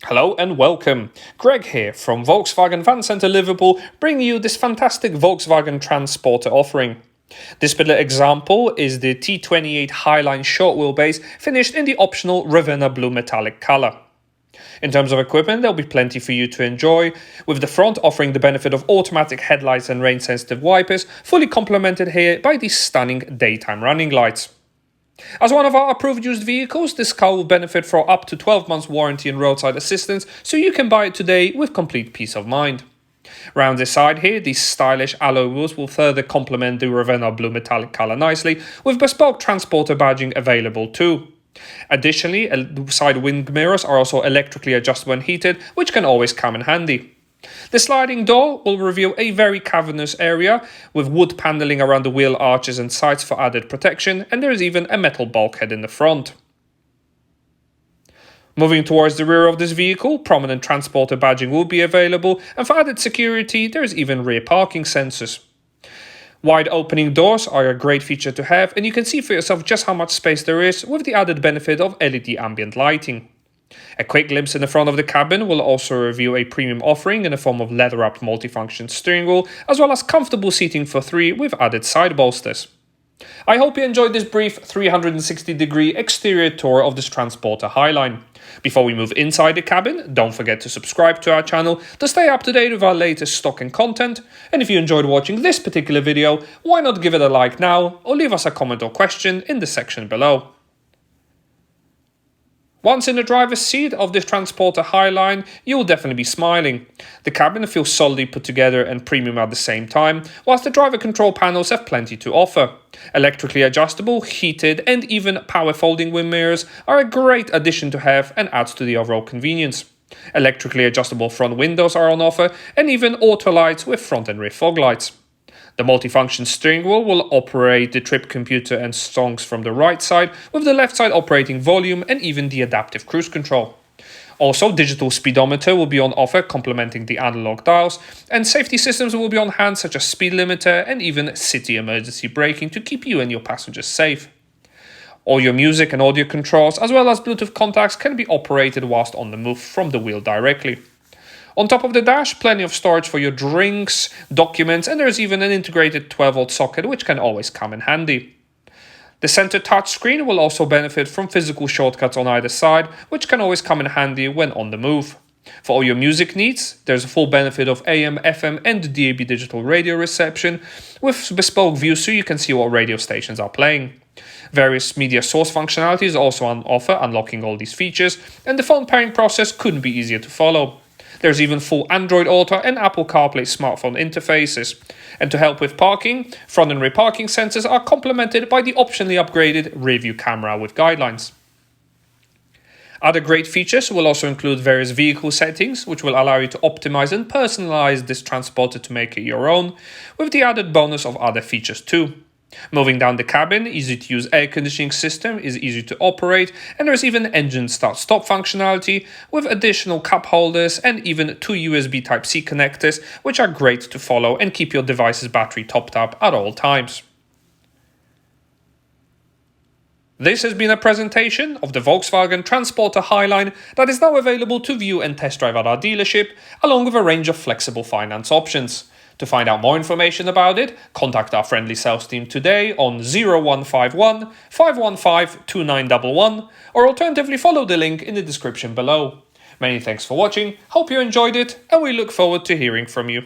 Hello and welcome. Greg here from Volkswagen Van Centre Liverpool, bringing you this fantastic Volkswagen Transporter offering. This particular example is the T28 Highline short wheelbase finished in the optional Ravenna blue metallic colour. In terms of equipment, there'll be plenty for you to enjoy, with the front offering the benefit of automatic headlights and rain-sensitive wipers, fully complemented here by these stunning daytime running lights. As one of our approved used vehicles, this car will benefit from up to 12 months warranty and roadside assistance, so you can buy it today with complete peace of mind. Round the side here, these stylish alloy wheels will further complement the Ravenna blue metallic colour nicely, with bespoke transporter badging available too. Additionally, side wind mirrors are also electrically adjustable and heated, which can always come in handy. The sliding door will reveal a very cavernous area with wood paneling around the wheel arches and sides for added protection, and there is even a metal bulkhead in the front. Moving towards the rear of this vehicle, prominent transporter badging will be available, and for added security there is even rear parking sensors. Wide opening doors are a great feature to have, and you can see for yourself just how much space there is with the added benefit of LED ambient lighting. A quick glimpse in the front of the cabin will also reveal a premium offering in the form of leather-wrapped multifunction steering wheel, as well as comfortable seating for three with added side bolsters. I hope you enjoyed this brief 360-degree exterior tour of this Transporter Highline. Before we move inside the cabin, don't forget to subscribe to our channel to stay up to date with our latest stock and content. And if you enjoyed watching this particular video, why not give it a like now or leave us a comment or question in the section below. Once in the driver's seat of this Transporter Highline, you'll definitely be smiling. The cabin feels solidly put together and premium at the same time, whilst the driver control panels have plenty to offer. Electrically adjustable, heated and even power folding wind mirrors are a great addition to have and adds to the overall convenience. Electrically adjustable front windows are on offer, and even auto lights with front and rear fog lights. The multifunction steering wheel will operate the trip computer and songs from the right side, with the left side operating volume and even the adaptive cruise control. Also, digital speedometer will be on offer, complementing the analog dials, and safety systems will be on hand such as speed limiter and even city emergency braking to keep you and your passengers safe. All your music and audio controls, as well as Bluetooth contacts, can be operated whilst on the move from the wheel directly. On top of the dash, plenty of storage for your drinks, documents, and there's even an integrated 12-volt socket which can always come in handy. The center touchscreen will also benefit from physical shortcuts on either side, which can always come in handy when on the move. For all your music needs, there's a full benefit of AM, FM and DAB digital radio reception, with bespoke views so you can see what radio stations are playing. Various media source functionality is also on offer, unlocking all these features, and the phone pairing process couldn't be easier to follow. There's even full Android Auto and Apple CarPlay smartphone interfaces. And to help with parking, front and rear parking sensors are complemented by the optionally upgraded rear view camera with guidelines. Other great features will also include various vehicle settings, which will allow you to optimize and personalize this Transporter to make it your own, with the added bonus of other features too. Moving down the cabin, easy to use air conditioning system is easy to operate, and there's even engine start-stop functionality with additional cup holders and even two USB Type-C connectors, which are great to follow and keep your device's battery topped up at all times. This has been a presentation of the Volkswagen Transporter Highline that is now available to view and test drive at our dealership, along with a range of flexible finance options. To find out more information about it, contact our friendly sales team today on 0151 515 2911 or alternatively follow the link in the description below. Many thanks for watching, hope you enjoyed it, and we look forward to hearing from you.